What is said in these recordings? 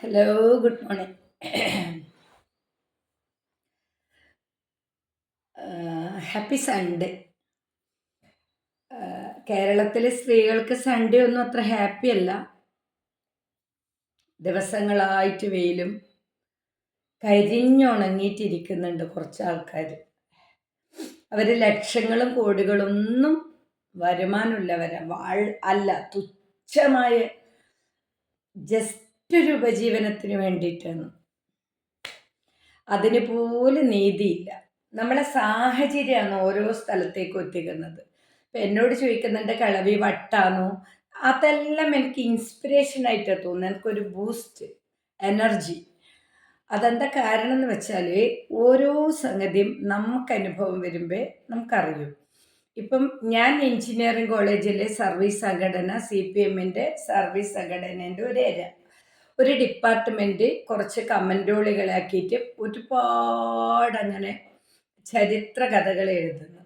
Hello, good morning. Happy Sunday. കേരളത്തിലെ സ്ത്രീകൾക്ക് Sunday ഒന്നും അത്ര ഹാപ്പി അല്ല. ദിവസങ്ങളായിട്ട് വെയിലും കരിഞ്ഞുണങ്ങിയിട്ടിരിക്കുന്നുണ്ട് കുറച്ച് ആൾക്കാർ. അവർ ലക്ഷങ്ങളും കോടികളൊന്നും വരുമാനമുള്ളവരാ. അല്ല, തുച്ഛമായ ജസ്റ്റ് ഒരു ഉപജീവനത്തിന് വേണ്ടിയിട്ടാണ്. അതിന് പോലും നീതിയില്ല. നമ്മളെ സാഹചര്യമാണ് ഓരോ സ്ഥലത്തേക്കും എത്തിക്കുന്നത്. ഇപ്പം എന്നോട് ചോദിക്കുന്നുണ്ട് കിളവി വട്ടാണോ? അതെല്ലാം എനിക്ക് ഇൻസ്പിറേഷനായിട്ടാണ് തോന്നുന്നത്. എനിക്കൊരു ബൂസ്റ്റ് എനർജി. അതെന്താ കാരണം എന്ന് വെച്ചാൽ ഓരോ സംഗതിയും നമുക്ക് അനുഭവം വരുമ്പോൾ നമുക്കറിയും. ഇപ്പം ഞാൻ എഞ്ചിനീയറിംഗ് കോളേജിലെ സർവീസ് സംഘടന CPMൻ്റെ സർവീസ് സംഘടനേൻ്റെ ഒരു ഡിപ്പാർട്ട്മെൻറ്റ് കുറച്ച് കമൻറ്റോളികളാക്കിയിട്ട് ഒരുപാട് അങ്ങനെ ചരിത്ര കഥകൾ എഴുതുന്നു.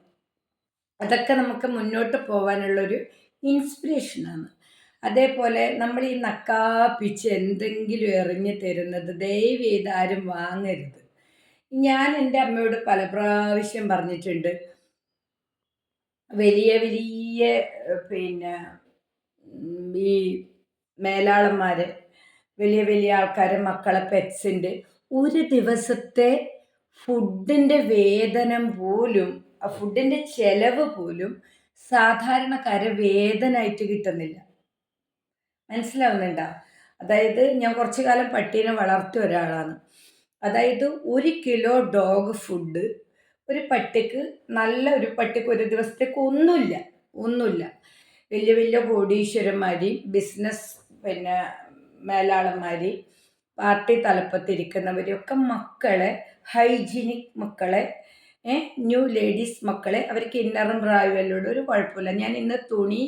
അതൊക്കെ നമുക്ക് മുന്നോട്ട് പോകാനുള്ളൊരു ഇൻസ്പിറേഷനാണ്. അതേപോലെ നമ്മൾ ഈ നക്കാപ്പിച്ച് എന്തെങ്കിലും എറിഞ്ഞു തരുന്നത് ദയവ് ചെയ്ത് ആരും വാങ്ങരുത്. ഞാൻ എൻ്റെ അമ്മയോട് പല പ്രാവശ്യം പറഞ്ഞിട്ടുണ്ട്, വലിയ വലിയ പിന്നെ ഈ മേലാളന്മാർ, വലിയ വലിയ ആൾക്കാരെ മക്കളെ പെറ്റ്സിൻ്റെ ഒരു ദിവസത്തെ ഫുഡിൻ്റെ വേതനം പോലും, ആ ഫുഡിൻ്റെ ചെലവ് പോലും സാധാരണക്കാരെ വേതനമായിട്ട് കിട്ടുന്നില്ല. മനസ്സിലാവുന്നുണ്ടോ? അതായത് ഞാൻ കുറച്ചു കാലം പട്ടീനെ വളർത്തിയ ഒരാളാണ്. അതായത് 1 കിലോ ഡോഗ് ഫുഡ് ഒരു പട്ടിക്ക്, നല്ല ഒരു പട്ടിക്ക് ഒരു ദിവസത്തേക്ക് ഒന്നുമില്ല. വലിയ വലിയ കോടീശ്വരന്മാർ, ബിസിനസ് മേലാളന്മാർ, പാർട്ടി തലപ്പത്തിരിക്കുന്നവരൊക്കെ മക്കളെ, ഹൈജീനിക് മക്കളെ, ന്യൂ ലേഡീസ് മക്കളെ, അവർക്ക് ഇന്നറും പ്രായവല്ലോട് ഒരു കുഴപ്പമില്ല. ഞാൻ ഇന്ന് തുണി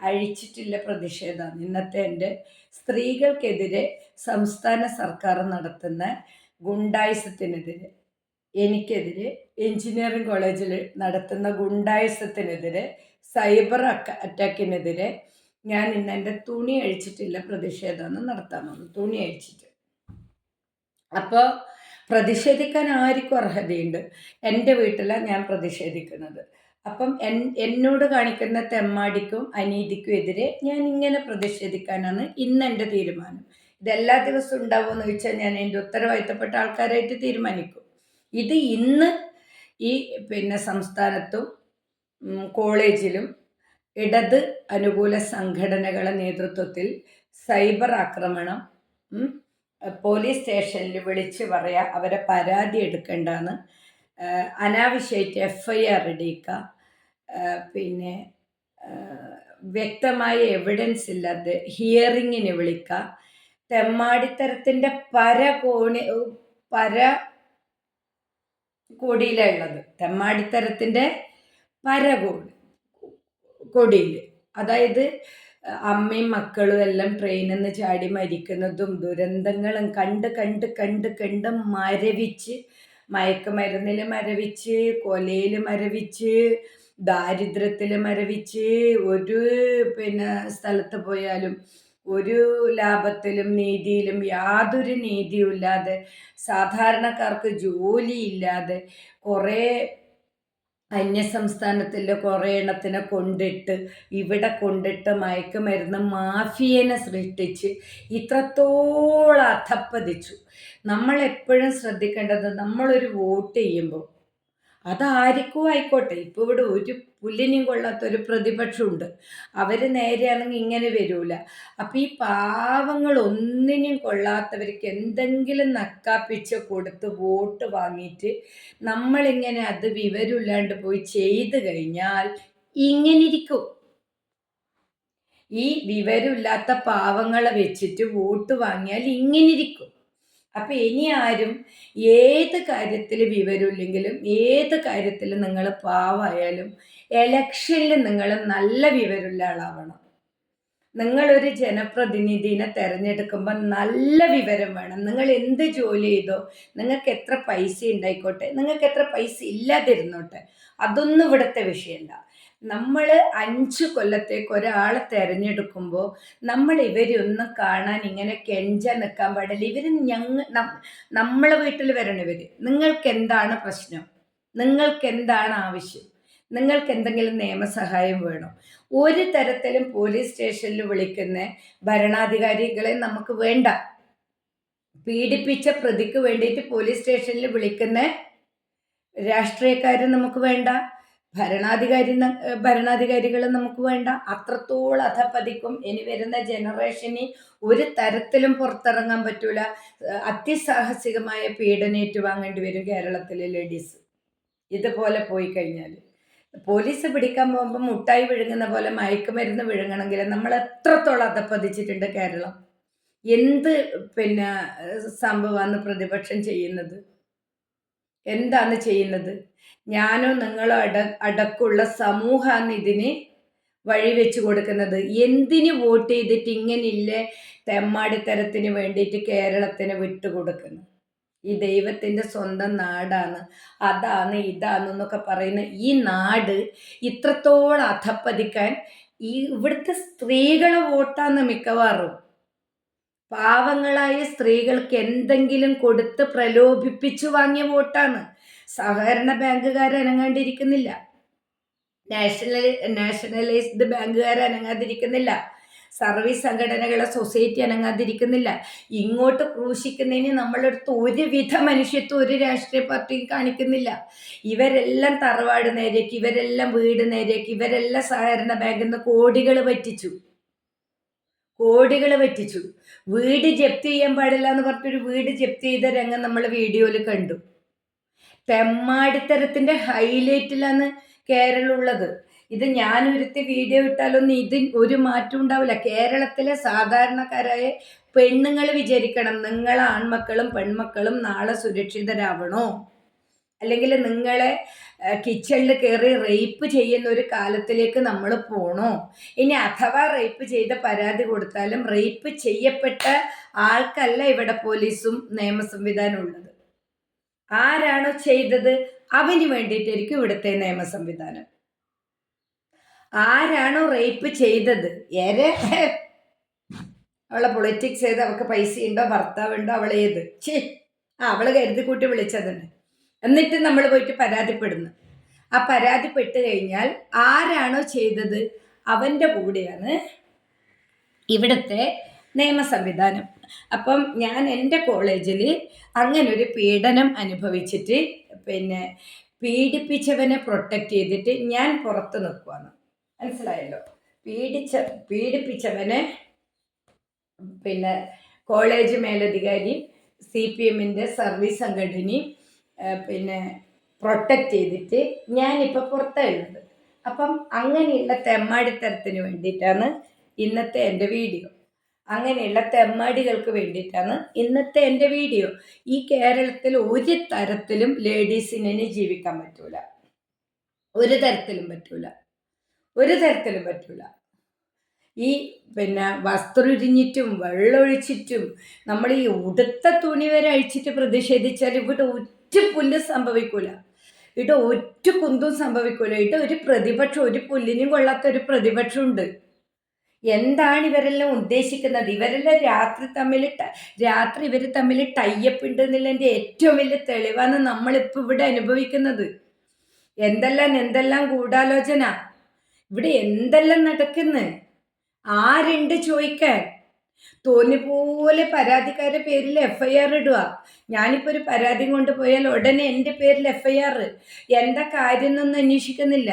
അഴിച്ചിട്ടില്ല പ്രതിഷേധമാണ് ഇന്നത്തെ എൻ്റെ. സ്ത്രീകൾക്കെതിരെ സംസ്ഥാന സർക്കാർ നടത്തുന്ന ഗുണ്ടായിസത്തിനെതിരെ, എനിക്കെതിരെ, എഞ്ചിനീയറിംഗ് കോളേജിൽ നടത്തുന്ന ഗുണ്ടായിസത്തിനെതിരെ, സൈബർ അറ്റാക്കിനെതിരെ ഞാൻ ഇന്ന് എൻ്റെ തുണി അഴിച്ചിട്ടില്ല പ്രതിഷേധമാണ് നടത്താൻ പോകുന്നത്. തുണി അഴിച്ചിട്ട്. അപ്പോൾ പ്രതിഷേധിക്കാൻ ആർക്കും അർഹതയുണ്ട്. എൻ്റെ വീട്ടിലാണ് ഞാൻ പ്രതിഷേധിക്കുന്നത്. അപ്പം എന്നോട് കാണിക്കുന്ന തെമ്മാടിക്കും അനീതിക്കും എതിരെ ഞാൻ ഇങ്ങനെ പ്രതിഷേധിക്കാനാണ് ഇന്ന് എൻ്റെ തീരുമാനം. ഇതെല്ലാ ദിവസവും ഉണ്ടാവുമെന്ന് ചോദിച്ചാൽ ഞാൻ എൻ്റെ ഉത്തരവാദിത്തപ്പെട്ട ആൾക്കാരായിട്ട് തീരുമാനിക്കും. ഇത് ഇന്ന് ഈ സംസ്ഥാനത്തും കോളേജിലും ഇടത് അനുകൂല സംഘടനകളുടെ നേതൃത്വത്തിൽ സൈബർ ആക്രമണം, പോലീസ് സ്റ്റേഷനിൽ വിളിച്ച് പറയുക, അവരെ പരാതി എടുക്കേണ്ടതാണ്, അനാവശ്യമായിട്ട് FIR ഇടിക്കുക, പിന്നെ വ്യക്തമായ എവിഡൻസ് ഇല്ലാതെ ഹിയറിങ്ങിന് വിളിക്കുക, തെമ്മാടിത്തരത്തിൻ്റെ പരകോടിയിലുള്ളത്, തെമ്മാടിത്തരത്തിൻ്റെ കൊടിയിൽ. അതായത് അമ്മയും മക്കളും എല്ലാം ട്രെയിനിൽ നിന്ന് ചാടി മരിക്കുന്നതും ദുരന്തങ്ങളും കണ്ട് മരവിച്ച്, മയക്കുമരുന്നിൽ മരവിച്ച്, കൊലയിൽ മരവിച്ച്, ദാരിദ്ര്യത്തിൽ മരവിച്ച്, ഒരു സ്ഥലത്ത് പോയാലും ഒരു ലാഭത്തിലും നീതിയിലും യാതൊരു നീതിയുമില്ലാതെ, സാധാരണക്കാർക്ക് ജോലിയില്ലാതെ, കുറേ അന്യസംസ്ഥാനത്തിലെ കുറേ എണ്ണത്തിനെ ഇവിടെ കൊണ്ടിട്ട് മയക്കുമരുന്ന് മാഫിയനെ സൃഷ്ടിച്ച് ഇത്രത്തോളം അധപ്പതിച്ചു. നമ്മളെപ്പോഴും ശ്രദ്ധിക്കേണ്ടത്, നമ്മളൊരു വോട്ട് ചെയ്യുമ്പോൾ അതാർക്കും ആയിക്കോട്ടെ, ഇപ്പോൾ ഇവിടെ ഒരു പുല്ലിനും കൊള്ളാത്തൊരു പ്രതിപക്ഷമുണ്ട്, അവർ നേരെയാണെങ്കിൽ ഇങ്ങനെ വരൂല. അപ്പം ഈ പാവങ്ങൾ ഒന്നിനും കൊള്ളാത്തവർക്ക് എന്തെങ്കിലും നക്കാപ്പിച്ച് കൊടുത്ത് വോട്ട് വാങ്ങിയിട്ട് നമ്മളിങ്ങനെ അത് വിവരമില്ലാണ്ട് പോയി ചെയ്ത് കഴിഞ്ഞാൽ ഇങ്ങനെ ഇരിക്കും. ഈ വിവരമില്ലാത്ത പാവങ്ങളെ വെച്ചിട്ട് വോട്ട് വാങ്ങിയാൽ ഇങ്ങനെ ഇരിക്കും. അപ്പം ഇനി ആരും ഏത് കാര്യത്തിൽ വിവരമില്ലെങ്കിലും, ഏത് കാര്യത്തിൽ നിങ്ങൾ പാവമായാലും, എലക്ഷനിൽ നിങ്ങൾ നല്ല വിവരമുള്ള ആളാവണം. നിങ്ങളൊരു ജനപ്രതിനിധിനെ തിരഞ്ഞെടുക്കുമ്പോൾ നല്ല വിവരം വേണം. നിങ്ങൾ എന്ത് ജോലി ചെയ്തോ, നിങ്ങൾക്ക് എത്ര പൈസ ഉണ്ടായിക്കോട്ടെ, നിങ്ങൾക്ക് എത്ര പൈസ ഇല്ലാതിരുന്നോട്ടെ, അതൊന്നും ഇവിടുത്തെ വിഷയമല്ല. നമ്മൾ 5 കൊല്ലത്തേക്ക് ഒരാളെ തിരഞ്ഞെടുക്കുമ്പോൾ നമ്മൾ ഇവരൊന്നും കാണാൻ ഇങ്ങനെ കെഞ്ചാൻ നിൽക്കാൻ പാടില്ല. ഇവർ നമ്മളെ വീട്ടിൽ വരണം. നിങ്ങൾക്ക് എന്താണ് പ്രശ്നം, നിങ്ങൾക്ക് എന്താണ് ആവശ്യം, നിങ്ങൾക്ക് എന്തെങ്കിലും നിയമസഹായം വേണോ? ഒരു തരത്തിലും പോലീസ് സ്റ്റേഷനിൽ വിളിക്കുന്ന ഭരണാധികാരികളെ നമുക്ക് വേണ്ട. പീഡിപ്പിച്ച പ്രതിക്ക് വേണ്ടിയിട്ട് പോലീസ് സ്റ്റേഷനിൽ വിളിക്കുന്ന രാഷ്ട്രീയക്കാരും നമുക്ക് വേണ്ട, ഭരണാധികാരികൾ നമുക്ക് വേണ്ട. അത്രത്തോളം അധപ്പതിക്കും. ഇനി വരുന്ന ജനറേഷന് ഒരു തരത്തിലും പുറത്തിറങ്ങാൻ പറ്റൂല. അതിസാഹസികമായ പീഡനം ഏറ്റുവാങ്ങേണ്ടി വരും കേരളത്തിലെ ലേഡീസ് ഇതുപോലെ പോയി കഴിഞ്ഞാൽ. പോലീസ് പിടിക്കാൻ പോകുമ്പോൾ മുട്ടായി വിഴുങ്ങുന്ന പോലെ മയക്കുമരുന്ന് വിഴുങ്ങണമെങ്കിൽ നമ്മൾ എത്രത്തോളം അധപ്പതിച്ചിട്ടുണ്ട് കേരളം. എന്ത് സംഭവമാണ് പ്രതിപക്ഷം ചെയ്യുന്നത്? എന്താണ് ചെയ്യുന്നത്? ഞാനോ നിങ്ങളോ അടക്കമുള്ള സമൂഹമാണ് ഇതിന് വഴിവെച്ച് കൊടുക്കുന്നത്. എന്തിന് വോട്ട് ചെയ്തിട്ട് ഇങ്ങനില്ലേ തെമ്മാടിത്തരത്തിന് വേണ്ടിയിട്ട് കേരളത്തിന് വിട്ടുകൊടുക്കുന്നു? ഈ ദൈവത്തിൻ്റെ സ്വന്തം നാടാണ്, അതാണ് ഇതാണെന്നൊക്കെ പറയുന്ന ഈ നാട് ഇത്രത്തോളം അധപ്പതിക്കാൻ ഇവിടുത്തെ സ്ത്രീകളെ വോട്ടാണ് മിക്കവാറും. പാവങ്ങളായ സ്ത്രീകൾക്ക് എന്തെങ്കിലും കൊടുത്ത് പ്രലോഭിപ്പിച്ചു വാങ്ങിയ വോട്ടാണ്. സഹകരണ ബാങ്കുകാർ അനങ്ങാണ്ടിരിക്കുന്നില്ല, നാഷണലൈസ്ഡ് ബാങ്കുകാർ അനങ്ങാതിരിക്കുന്നില്ല, സർവീസ് സംഘടനകളെ സൊസൈറ്റി അനങ്ങാതിരിക്കുന്നില്ല. ഇങ്ങോട്ട് ക്രൂശിക്കുന്നതിന് നമ്മളെടുത്ത് ഒരുവിധ മനുഷ്യത്വം ഒരു രാഷ്ട്രീയ പാർട്ടിയും കാണിക്കുന്നില്ല. ഇവരെല്ലാം തറവാട് നേരേക്ക്, ഇവരെല്ലാം വീട് നേരേക്ക്, ഇവരെല്ലാം സഹകരണ ബാങ്കിൽ നിന്ന് കോടികൾ പറ്റിച്ചു. വീട് ജപ്തി ചെയ്യാൻ പാടില്ല എന്ന് പറഞ്ഞിട്ടൊരു വീട് ജപ്തി ചെയ്ത രംഗം നമ്മൾ വീഡിയോയിൽ കണ്ടു. തെമ്മാടിത്തരത്തിൻ്റെ ഹൈലൈറ്റിലാണ് കേരളം ഉള്ളത്. ഇത് ഞാനൊരുത്തി വീഡിയോ ഇട്ടാലൊന്നും ഇതിന് ഒരു മാറ്റം ഉണ്ടാവില്ല. കേരളത്തിലെ സാധാരണക്കാരായ പെണ്ണുങ്ങൾ വിചാരിക്കണം, നിങ്ങൾ ആൺമക്കളും പെൺമക്കളും നാളെ സുരക്ഷിതരാവണോ, അല്ലെങ്കിൽ നിങ്ങളെ കിച്ചണിൽ കയറി റേപ്പ് ചെയ്യുന്ന ഒരു കാലത്തിലേക്ക് നമ്മൾ പോണോ? ഇനി അഥവാ റേപ്പ് ചെയ്ത പരാതി കൊടുത്താലും റേപ്പ് ചെയ്യപ്പെട്ട ആൾക്കല്ല ഇവിടെ പോലീസും നിയമ സംവിധാനം ഉള്ളത്. ആരാണോ ചെയ്തത് അവന് വേണ്ടിയിട്ടായിരിക്കും ഇവിടുത്തെ നിയമ സംവിധാനം. ആരാണോ റേപ്പ് ചെയ്തത്, അവളെ പൊളിറ്റിക്സ് ചെയ്ത് അവൾക്ക് പൈസ ഉണ്ടോ, ഭർത്താവുണ്ടോ, അവളേത് അവള് കരുതി കൂട്ടി വിളിച്ചതുണ്ട്. എന്നിട്ട് നമ്മൾ പോയിട്ട് പരാതിപ്പെടുന്നു. ആ പരാതിപ്പെട്ട് കഴിഞ്ഞാൽ ആരാണോ ചെയ്തത് അവൻ്റെ കൂടെയാണ് ഇവിടുത്തെ നിയമ സംവിധാനം. അപ്പം ഞാൻ എൻ്റെ കോളേജിൽ അങ്ങനൊരു പീഡനം അനുഭവിച്ചിട്ട് പീഡിപ്പിച്ചവനെ പ്രൊട്ടക്റ്റ് ചെയ്തിട്ട് ഞാൻ പുറത്ത് നിൽക്കുവാണ്. മനസ്സിലായല്ലോ? പീഡിപ്പിച്ചവനെ കോളേജ് മേലധികാരി CPMൻ്റെ സർവീസ് സംഘടനയും പ്രൊട്ടക്റ്റ് ചെയ്തിട്ട് ഞാനിപ്പോൾ പുറത്തായുള്ളത്. അപ്പം അങ്ങനെയുള്ള തെമ്മാടിത്തരത്തിന് വേണ്ടിയിട്ടാണ് ഇന്നത്തെ എൻ്റെ വീഡിയോ. അങ്ങനെയുള്ള തെമ്മാടികൾക്ക് വേണ്ടിയിട്ടാണ് ഇന്നത്തെ എൻ്റെ വീഡിയോ. ഈ കേരളത്തിൽ ഒരു തരത്തിലും ലേഡീസിനെ ജീവിക്കാൻ പറ്റൂല, ഒരു തരത്തിലും പറ്റൂല. ഈ വസ്ത്രമുരിഞ്ഞിട്ടും വെള്ളമൊഴിച്ചിട്ടും നമ്മൾ ഈ ഉടുത്ത തുണി വരെ അഴിച്ചിട്ട് പ്രതിഷേധിച്ചാൽ ഇവിടെ ഒറ്റ പുല്ലും സംഭവിക്കൂല, ഇവിടെ ഒറ്റ കുന്തും സംഭവിക്കൂല. ഇവിടെ ഒരു പ്രതിപക്ഷം, ഒരു പുല്ലിനും കൊള്ളാത്ത ഒരു പ്രതിപക്ഷമുണ്ട്. എന്താണ് ഇവരെല്ലാം ഉദ്ദേശിക്കുന്നത്? ഇവരെല്ലാം രാത്രി ഇവർ തമ്മിൽ ടൈപ്പ് ഉണ്ട് എന്നുള്ളതിൻ്റെ ഏറ്റവും വലിയ തെളിവാണ് നമ്മളിപ്പോൾ ഇവിടെ അനുഭവിക്കുന്നത്. എന്തെല്ലാം ഗൂഢാലോചന, ഇവിടെ എന്തെല്ലാം നടക്കുന്നു? ആരുണ്ട് ചോദിക്കാൻ? തോന്നിപ്പോലെ പരാതിക്കാരുടെ പേരിൽ FIR ഇടുക. ഞാനിപ്പോൾ ഒരു പരാതി കൊണ്ടുപോയാൽ ഉടനെ എൻ്റെ പേരിൽ FIR. എന്താ കാര്യം എന്നൊന്നും അന്വേഷിക്കുന്നില്ല.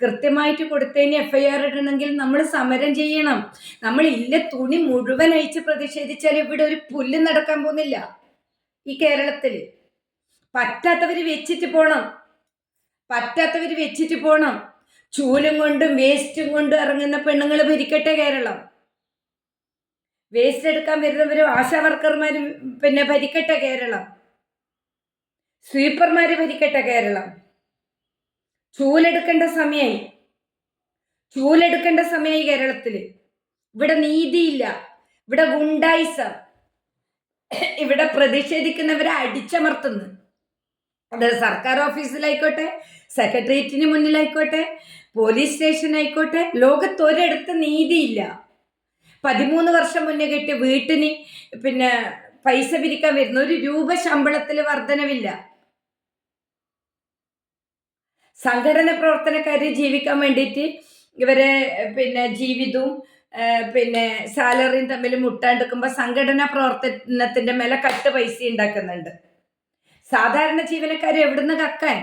കൃത്യമായിട്ട് കൊടുത്തതിന് FIR ഇടണമെങ്കിൽ നമ്മൾ സമരം ചെയ്യണം. നമ്മൾ തുണി മുഴുവൻ അഴിച്ച് പ്രതിഷേധിച്ചാൽ ഇവിടെ ഒരു പുല്ല് നടക്കാൻ പോകുന്നില്ല. ഈ കേരളത്തിൽ പറ്റാത്തവർ വെച്ചിട്ട് പോണം. ചൂലും കൊണ്ടും വേസ്റ്റും കൊണ്ടും ഇറങ്ങുന്ന പെണ്ണുങ്ങൾ ഭരിക്കട്ടെ കേരളം. വേസ്റ്റ് എടുക്കാൻ വരുന്നവരും ആശാവർക്കർമാരും ഭരിക്കട്ടെ കേരളം. സ്വീപ്പർമാര് ഭരിക്കട്ടെ കേരളം. ചൂലെടുക്കേണ്ട സമയമായി കേരളത്തിൽ. ഇവിടെ നീതിയില്ല, ഇവിടെ ഗുണ്ടായിസം, ഇവിടെ പ്രതിഷേധിക്കുന്നവരെ അടിച്ചമർത്തുന്നു. അത് സർക്കാർ ഓഫീസിലായിക്കോട്ടെ, സെക്രട്ടേറിയറ്റിന് മുന്നിലായിക്കോട്ടെ, പോലീസ് സ്റ്റേഷൻ ആയിക്കോട്ടെ, ലോകത്തൊരിടത്ത് നീതിയില്ല. 13 വർഷം മുന്നേ കിട്ടിയ വീട്ടിന് പിന്നെ പൈസ പിരിക്കാൻ വരുന്ന 1 രൂപ ശമ്പളത്തിൽ വർധനവില്ല. സംഘടന പ്രവർത്തനക്കാര് ജീവിക്കാൻ വേണ്ടിയിട്ട് ഇവരെ പിന്നെ ജീവിതവും പിന്നെ സാലറിയും തമ്മിൽ മുട്ടാണ്ടെടുക്കുമ്പോൾ സംഘടനാ പ്രവർത്തനത്തിന്റെ മേലെ കട്ട് പൈസ ഉണ്ടാക്കുന്നുണ്ട്. സാധാരണ ജീവനക്കാർ എവിടുന്ന് കക്കാൻ?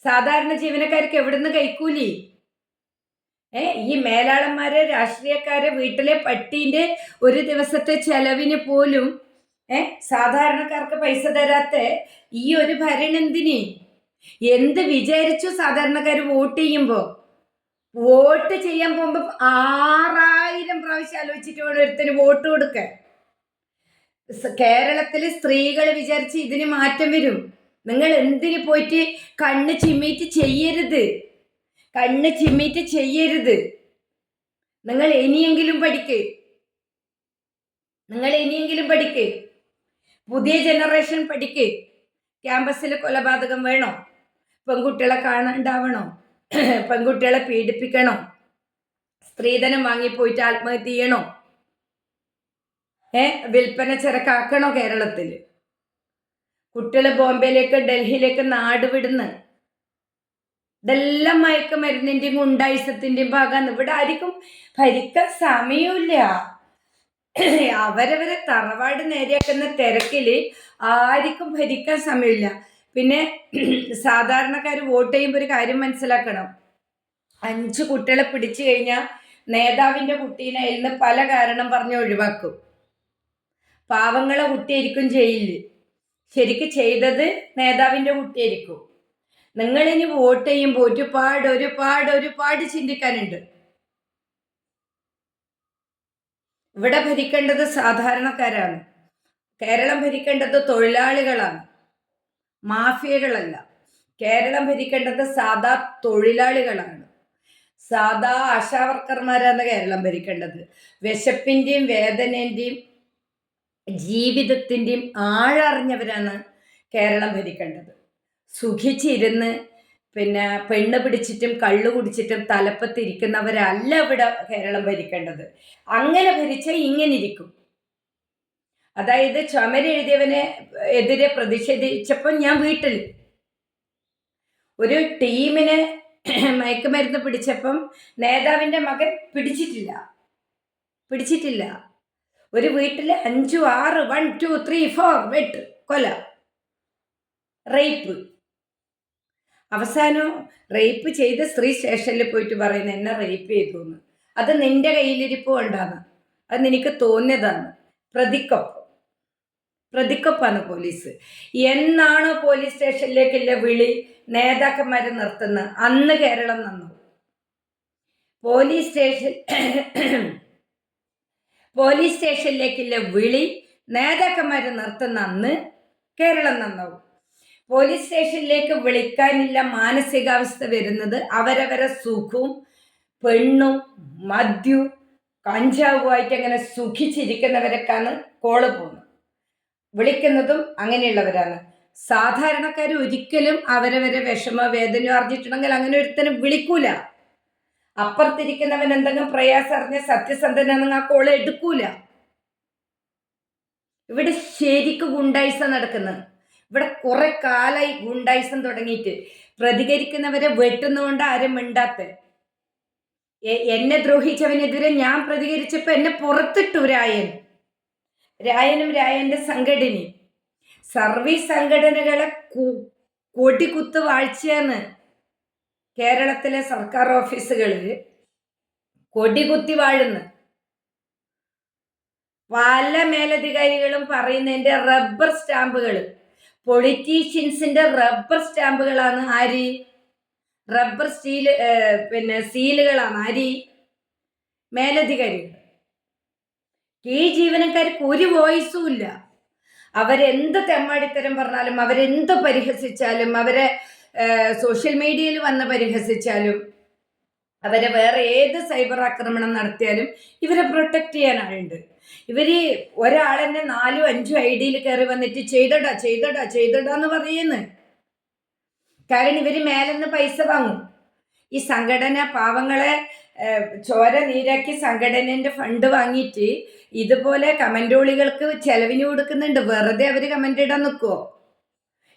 സാധാരണ ജീവനക്കാർക്ക് എവിടുന്ന് കൈക്കൂലി? ഈ മേലാളന്മാരെ, രാഷ്ട്രീയക്കാരെ, വീട്ടിലെ പട്ടീന്റെ ഒരു ദിവസത്തെ ചെലവിന് പോലും സാധാരണക്കാർക്ക് പൈസ തരാത്ത ഈ ഒരു ഭരണെന്തിന്? എന്ത് വിചാരിച്ചു സാധാരണക്കാർ വോട്ട് ചെയ്യുമ്പോ? വോട്ട് ചെയ്യാൻ പോകുമ്പോ 6000 പ്രാവശ്യം ആലോചിച്ചിട്ട് വേണം ഒരുത്തിന് വോട്ട് കൊടുക്കാൻ. കേരളത്തില് സ്ത്രീകൾ വിചാരിച്ച് ഇതിന് മാറ്റം വരും. നിങ്ങൾ എന്തിന് പോയിട്ട് കണ്ണ് ചിമ്മിയിട്ട് ചെയ്യരുത്. കണ്ണ് ചിമ്മിയിട്ട് ചെയ്യരുത്. നിങ്ങൾ ഇനിയെങ്കിലും പഠിക്ക്. പുതിയ ജനറേഷൻ പഠിക്ക്. ക്യാമ്പസിൽ കൊലപാതകം വേണോ? പെൺകുട്ടികളെ കാണാണ്ടാവണോ? പെൺകുട്ടികളെ പീഡിപ്പിക്കണോ? സ്ത്രീധനം വാങ്ങിപ്പോയിട്ട് ആത്മഹത്യ ചെയ്യണോ? വിൽപ്പന ചരക്കാക്കണോ കേരളത്തിൽ? കുട്ടികൾ ബോംബെയിലേക്ക്, ഡൽഹിയിലേക്ക് നാട് വിടുന്ന്. ഇതെല്ലാം മയക്കുമരുന്നിന്റെയും ഗുണ്ടായിസത്തിന്റെയും ഭാഗമാണ്. ഇവിടെ ആർക്കും ഭരിക്കാൻ സമയമില്ല. അവരവരെ തറവാട് നേരെയാക്കുന്ന തിരക്കില് ആർക്കും ഭരിക്കാൻ സമയമില്ല. പിന്നെ സാധാരണക്കാർ വോട്ട് ചെയ്യുമ്പോൾ ഒരു കാര്യം മനസ്സിലാക്കണം. 5 കുട്ടികളെ പിടിച്ചു കഴിഞ്ഞാൽ നേതാവിന്റെ കുട്ടീനെ ഇന്ന് പല കാരണം പറഞ്ഞ് ഒഴിവാക്കും. പാവങ്ങളെ കുട്ടിയായിരിക്കും ജയിലില്. ശരിക്ക് ചെയ്തത് നേതാവിന്റെ കുട്ടിയായിരിക്കും. നിങ്ങളിനി വോട്ട് ചെയ്യുമ്പോൾ ഒരുപാട് ചിന്തിക്കാനുണ്ട്. ഇവിടെ ഭരിക്കേണ്ടത് സാധാരണക്കാരാണ്. കേരളം ഭരിക്കേണ്ടത് തൊഴിലാളികളാണ്, മാഫിയകളല്ല. കേരളം ഭരിക്കേണ്ടത് സാധാ തൊഴിലാളികളാണ്. സാധാ ആശാവർക്കർമാരാണ് കേരളം ഭരിക്കേണ്ടത്. വിശപ്പിന്റെയും വേദനേന്റെയും ജീവിതത്തിന്റെയും ആഴറിഞ്ഞവരാണ് കേരളം ഭരിക്കേണ്ടത്. സുഖിച്ചിരുന്ന് പിന്നെ പെണ്ണ് പിടിച്ചിട്ടും കള്ളു കുടിച്ചിട്ടും തലപ്പത്തിരിക്കുന്നവരല്ല ഇവിടെ കേരളം ഭരിക്കേണ്ടത്. അങ്ങനെ ഭരിച്ചാൽ ഇങ്ങനെ ഇരിക്കും. അതായത് ചുമരെഴുതിയവനെ എതിരെ പ്രതിഷേധിച്ചപ്പോൾ ഞാൻ വീട്ടിൽ ഒരു ടീമിനെ മയക്കുമരുന്ന് പിടിച്ചപ്പം നേതാവിന്റെ മകൻ പിടിച്ചിട്ടില്ല. ഒരു വീട്ടിൽ 5, 6, 1, 2, 3, 4 വെട്ട്, കൊല, റേപ്പ്. അവസാനം റേപ്പ് ചെയ്ത സ്ത്രീ സ്റ്റേഷനിൽ പോയിട്ട് പറയുന്നു എന്നെ റേപ്പ് ചെയ്തു എന്ന്. അത് നിന്റെ കയ്യിലിരിപ്പ് കൊണ്ടാണ്, അത് നിനക്ക് തോന്നിയതാണ്. പ്രതിക്കൊപ്പാണ് പോലീസ്. എന്നാണോ പോലീസ് സ്റ്റേഷനിലേക്കുള്ള വിളി നേതാക്കന്മാരെ നിർത്തുന്നത്, അന്ന് കേരളം നന്നാവും. പോലീസ് സ്റ്റേഷനിലേക്കുള്ള വിളി നേതാക്കന്മാരെ നിർത്തുന്ന അന്ന് കേരളം നന്നാവും. പോലീസ് സ്റ്റേഷനിലേക്ക് വിളിക്കാനില്ല മാനസികാവസ്ഥ വരുന്നത് അവരവരെ സുഖവും പെണ്ണും മദ്യവും കഞ്ചാവുമായിട്ട് അങ്ങനെ സുഖിച്ചിരിക്കുന്നവരൊക്കെയാണ് കോള് പോകുന്നത്. വിളിക്കുന്നതും അങ്ങനെയുള്ളവരാണ്. സാധാരണക്കാർ ഒരിക്കലും അവരവരെ വിഷമ വേദന അറിഞ്ഞിട്ടുണ്ടെങ്കിൽ അങ്ങനെ ഒരുത്തനും വിളിക്കൂല. അപ്പുറത്തിരിക്കുന്നവൻ എന്തെങ്കിലും പ്രയാസം അറിഞ്ഞ സത്യസന്ധനാണെങ്കിൽ ആ കോള് എടുക്കൂല. ഇവിടെ ശരിക്കും ഗുണ്ടായിസം നടക്കുന്നത്. ഇവിടെ കുറെ കാലായി ഗുണ്ടായിസം തുടങ്ങിയിട്ട്. പ്രതികരിക്കുന്നവരെ വെട്ടുന്നതുകൊണ്ട് ആരും മിണ്ടാത്ത. എന്നെ ദ്രോഹിച്ചവനെതിരെ ഞാൻ പ്രതികരിച്ചപ്പോ എന്നെ പുറത്തിട്ടു രായനും രായന്റെ സംഘടനയും. സർവീസ് സംഘടനകളെ കൊടികുത്ത് വാഴ്ചയാണ് കേരളത്തിലെ സർക്കാർ ഓഫീസുകളിൽ കൊടികുത്തി വാഴുന്നു. പല മേലധികാരികളും പറയുന്നതിന്റെ റബ്ബർ സ്റ്റാമ്പുകൾ, പൊളിറ്റീഷ്യൻസിന്റെ റബ്ബർ സ്റ്റാമ്പുകളാണ് ആര്? റബ്ബർ സീലുകളാണ് ആര്? മേലധികാരികൾ. ഈ ജീവനക്കാർക്ക് ഒരു വോയിസും ഇല്ല. അവരെന്ത് തെമ്മാടിത്തരം പറഞ്ഞാലും, അവരെന്ത് പരിഹസിച്ചാലും, അവരെ സോഷ്യൽ മീഡിയയിൽ വന്ന് പരിഹസിച്ചാലും, അവരെ വേറെ ഏത് സൈബർ ആക്രമണം നടത്തിയാലും ഇവരെ പ്രൊട്ടക്ട് ചെയ്യാൻ ആളുണ്ട്. ഇവര് ഒരാളെന്നെ 4, 5 ഐഡിയിൽ കയറി വന്നിട്ട് ചെയ്തടാ എന്ന് പറയുന്നു. കാരണം ഇവര് മേലെന്ന് പൈസ വാങ്ങും. ഈ സംഘടന പാവങ്ങളെ ചോര നീരാക്കി സംഘടനേൻ്റെ ഫണ്ട് വാങ്ങിയിട്ട് ഇതുപോലെ കമൻറ്റോളികൾക്ക് ചെലവിന് കൊടുക്കുന്നുണ്ട്. വെറുതെ അവർ കമൻ്റ് ഇടാൻ നിൽക്കുമോ?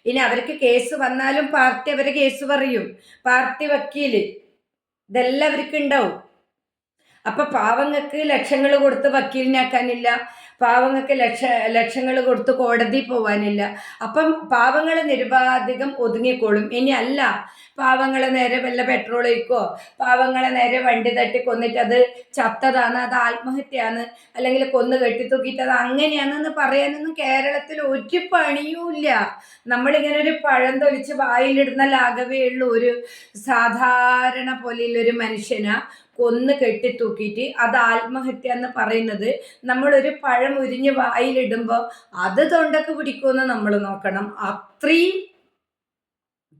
ഇനി അവർക്ക് കേസ് വന്നാലും പാർട്ടി അവരെ കേസ് പറയും, പാർട്ടി വക്കീല്, ഇതെല്ലാം അവർക്ക് ഉണ്ടാവും. അപ്പൊ പാവങ്ങൾക്ക് ലക്ഷങ്ങൾ കൊടുത്ത് വക്കീലിനാക്കാനില്ല, പാവങ്ങൾക്ക് ലക്ഷങ്ങൾ കൊടുത്ത് കോടതി പോവാനില്ല. അപ്പം പാവങ്ങൾ നിരുപാധികം ഒതുങ്ങിക്കോളും. ഇനി അല്ല, പാവങ്ങളെ നേരെ വല്ല പെട്രോൾ ഒഴിക്കോ, പാവങ്ങളെ നേരെ വണ്ടി തട്ടി കൊന്നിട്ട് അത് ചത്തതാണ്, അത് ആത്മഹത്യയാണ്, അല്ലെങ്കിൽ കൊന്നു കെട്ടിത്തൂക്കിയിട്ട് അത് അങ്ങനെയാണെന്ന് പറയാനൊന്നും കേരളത്തിൽ ഒരു പണിയുമില്ല. നമ്മളിങ്ങനെ ഒരു പഴം തൊലിച്ച് വായിലിടുന്ന ലാഘവേ ഉള്ളൂ. ഒരു സാധാരണ പോലെയുള്ളൊരു മനുഷ്യനെ കൊന്ന് കെട്ടിത്തൂക്കിയിട്ട് അത് ആത്മഹത്യ എന്ന് പറയുന്നത്, നമ്മളൊരു പഴം ഉരിഞ്ഞ് വായിലിടുമ്പോൾ അത് തൊണ്ടക്ക് പിടിക്കുമെന്ന് നമ്മൾ നോക്കണം. അത്രയും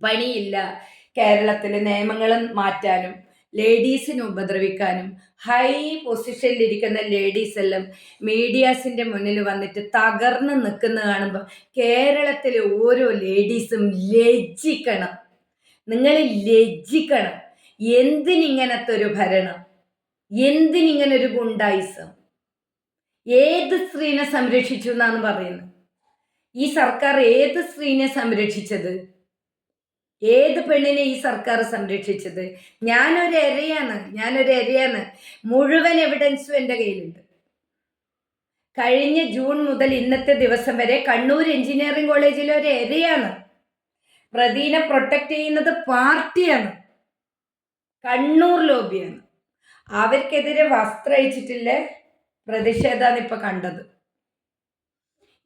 പണിയില്ല കേരളത്തിൽ നിയമങ്ങൾ മാറ്റാനും ലേഡീസിനെ ഉപദ്രവിക്കാനും. ഹൈ പൊസിഷനിലിരിക്കുന്ന ലേഡീസ് എല്ലാം മീഡിയാസിൻ്റെ മുന്നിൽ വന്നിട്ട് തകർന്ന് നിൽക്കുന്ന കാണുമ്പോൾ കേരളത്തിലെ ഓരോ ലേഡീസും ലജ്ജിക്കണം. നിങ്ങൾ ലജ്ജിക്കണം. എന്തിനിങ്ങനത്തെ ഒരു ഭരണം, എന്തിനിങ്ങനെ ഒരു ഗുണ്ടായിസം? ഏത് സ്ത്രീനെ സംരക്ഷിച്ചു എന്നാണ് പറയുന്നത്? ഈ സർക്കാർ ഏത് സ്ത്രീനെ സംരക്ഷിച്ചത്? ഏത് പെണ്ണിനെ ഈ സർക്കാർ സംരക്ഷിച്ചത്? ഞാനൊരു ഇരയാണ്. മുഴുവൻ എവിഡൻസും എൻ്റെ കയ്യിലുണ്ട്. കഴിഞ്ഞ ജൂൺ മുതൽ ഇന്നത്തെ ദിവസം വരെ കണ്ണൂർ എഞ്ചിനീയറിംഗ് കോളേജിലെ ഒരു ഇരയാണ്. പ്രതിനെ പ്രൊട്ടക്ട് ചെയ്യുന്നത് പാർട്ടിയാണ്, കണ്ണൂർ ലോബിയാണ്. അവർക്കെതിരെ വസ്ത്രം അഴിച്ചിട്ടില്ലേ പ്രതിഷേധമാണ് ഇപ്പൊ കണ്ടത്.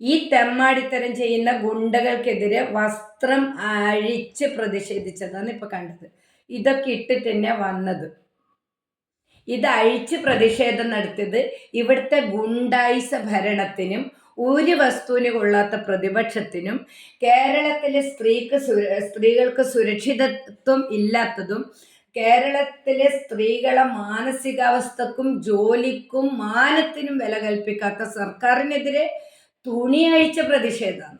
ഈ തെമ്മാടിത്തരം ചെയ്യുന്ന ഗുണ്ടകൾക്കെതിരെ വസ്ത്രം അഴിച്ച് പ്രതിഷേധിച്ചതാണ് ഇപ്പൊ കണ്ടത്. ഇതൊക്കെ ഇട്ടിട്ട് തന്നെ വന്നത്. ഇത് അഴിച്ച് പ്രതിഷേധം നടത്തിയത് ഇവിടുത്തെ ഗുണ്ടായിസ ഭരണത്തിനും ഒരു വസ്തുവിന് കൊള്ളാത്ത പ്രതിപക്ഷത്തിനും കേരളത്തിലെ സ്ത്രീകൾക്ക് സുരക്ഷിതത്വം ഇല്ലാത്തതും കേരളത്തിലെ സ്ത്രീകളെ മാനസികാവസ്ഥക്കും ജോലിക്കും മാനത്തിനും വില കൽപ്പിക്കാത്ത സർക്കാരിനെതിരെ തുണി അഴിച്ച പ്രതിഷേധമാണ്.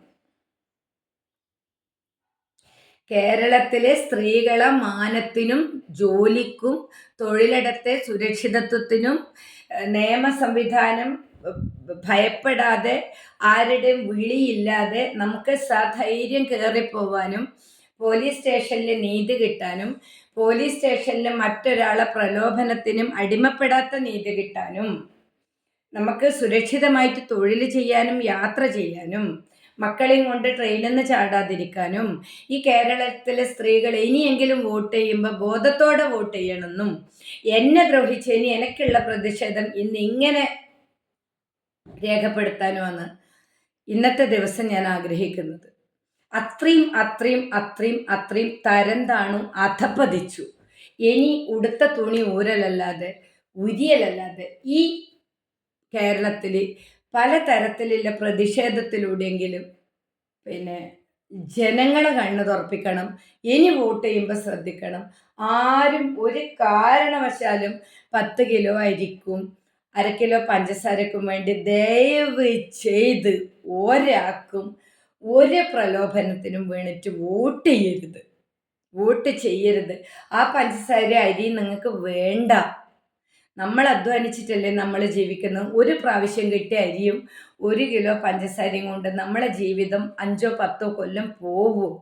കേരളത്തിലെ സ്ത്രീകളെ മാനത്തിനും ജോലിക്കും തൊഴിലിടത്തെ സുരക്ഷിതത്വത്തിനും നിയമ സംവിധാനം ഭയപ്പെടാതെ ആരുടെയും വിളിയില്ലാതെ നമുക്ക് സധൈര്യം കയറിപ്പോവാനും പോലീസ് സ്റ്റേഷനിൽ നീതി കിട്ടാനും പോലീസ് സ്റ്റേഷനിൽ മറ്റൊരാളെ പ്രലോഭനത്തിനും അടിമപ്പെടാത്ത നീതി കിട്ടാനും നമുക്ക് സുരക്ഷിതമായിട്ട് തൊഴിൽ ചെയ്യാനും യാത്ര ചെയ്യാനും മക്കളെയും കൊണ്ട് ട്രെയിനിൽ നിന്ന് ചാടാതിരിക്കാനും ഈ കേരളത്തിലെ സ്ത്രീകൾ ഇനിയെങ്കിലും വോട്ട് ചെയ്യുമ്പോൾ ബോധത്തോടെ വോട്ട് ചെയ്യണമെന്നും എന്നെ ദ്രോഹിച്ചതിന് എനിക്കുള്ള പ്രതിഷേധം ഇന്ന് ഇങ്ങനെ രേഖപ്പെടുത്താനുമാണ് ഇന്നത്തെ ദിവസം ഞാൻ ആഗ്രഹിക്കുന്നത്. അത്രയും തരം താണു, അധപ്പതിച്ചു. ഇനി ഉടുത്ത തുണി ഉരിയലല്ലാതെ ഈ കേരളത്തിൽ പലതരത്തിലുള്ള പ്രതിഷേധത്തിലൂടെയെങ്കിലും ജനങ്ങളെ കണ്ണു തുറപ്പിക്കണം. ഇനി വോട്ട് ചെയ്യുമ്പോൾ ശ്രദ്ധിക്കണം. ആരും ഒരു കാരണവശാലും 10 കിലോ അരിക്കും 1/2 കിലോ പഞ്ചസാരക്കും വേണ്ടി ദയവ് ചെയ്ത് ഒരാൾക്കും ഒരു പ്രലോഭനത്തിനും വീണിട്ട് വോട്ട് ചെയ്യരുത്. ആ പഞ്ചസാര അരി നിങ്ങൾക്ക് വേണ്ട. നമ്മൾ അധ്വാനിച്ചിട്ടല്ലേ നമ്മൾ ജീവിക്കുന്നത്. ഒരു പ്രാവശ്യം കിട്ടിയ അരിയും 1 കിലോ പഞ്ചസാരയും കൊണ്ട് നമ്മളെ ജീവിതം 5-10 കൊല്ലം പോവും.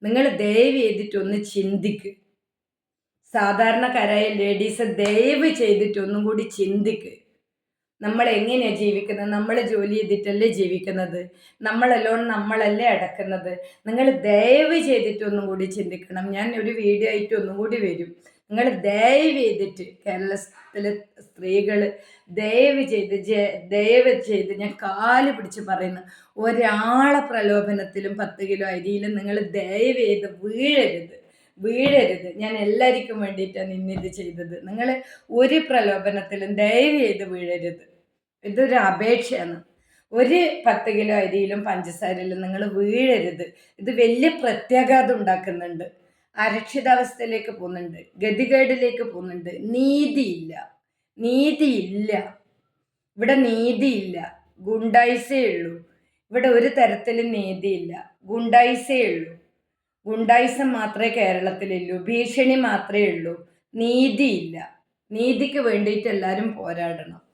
നിങ്ങൾ ദയവ് ചെയ്തിട്ടൊന്ന് ചിന്തിക്ക്. സാധാരണക്കാരായ ലേഡീസ് ദയവ് ചെയ്തിട്ടൊന്നും കൂടി ചിന്തിക്ക്. നമ്മൾ എങ്ങനെയാണ് ജീവിക്കുന്നത്? നമ്മൾ ജോലി ചെയ്തിട്ടല്ലേ ജീവിക്കുന്നത്? നമ്മളല്ലേ അടക്കുന്നത്? നിങ്ങൾ ദയവ് ചെയ്തിട്ടൊന്നും കൂടി ചിന്തിക്കണം. ഞാൻ ഒരു വീഡിയോ ആയിട്ട് ഒന്നും കൂടി വരും. നിങ്ങൾ ദയവ് ചെയ്തിട്ട് കേരളത്തിലെ സ്ത്രീകൾ ദയവ് ചെയ്ത് ഞാൻ കാല് പിടിച്ച് പറയുന്നു, ഒരാളെ പ്രലോഭനത്തിലും 10 കിലോ അരിയിലും നിങ്ങൾ ദയവ് ചെയ്ത് വീഴരുത്. ഞാൻ എല്ലാവർക്കും വേണ്ടിയിട്ടാണ് ഇന്നിത് ചെയ്തത്. നിങ്ങൾ ഒരു പ്രലോഭനത്തിലും ദയവ് ചെയ്ത് വീഴരുത്. ഇതൊരു അപേക്ഷയാണ്. ഒരു 10 കിലോ അരിയിലും പഞ്ചസാരയിലും നിങ്ങൾ വീഴരുത്. ഇത് വലിയ പ്രത്യാഘാതം ഉണ്ടാക്കുന്നുണ്ട്. അരക്ഷിതാവസ്ഥയിലേക്ക് പോകുന്നുണ്ട്, ഗതികേടിലേക്ക് പോകുന്നുണ്ട്. നീതിയില്ല. ഇവിടെ നീതിയില്ല, ഗുണ്ടായിസേ ഉള്ളൂ. ഇവിടെ ഒരു തരത്തിലും നീതിയില്ല, ഗുണ്ടായിസേ ഉള്ളൂ. ഗുണ്ടായിസം മാത്രമേ കേരളത്തിലുള്ളൂ, ഭീഷണി മാത്രമേ ഉള്ളൂ. നീതിയില്ല. നീതിക്ക് വേണ്ടിയിട്ട് എല്ലാവരും പോരാടണം.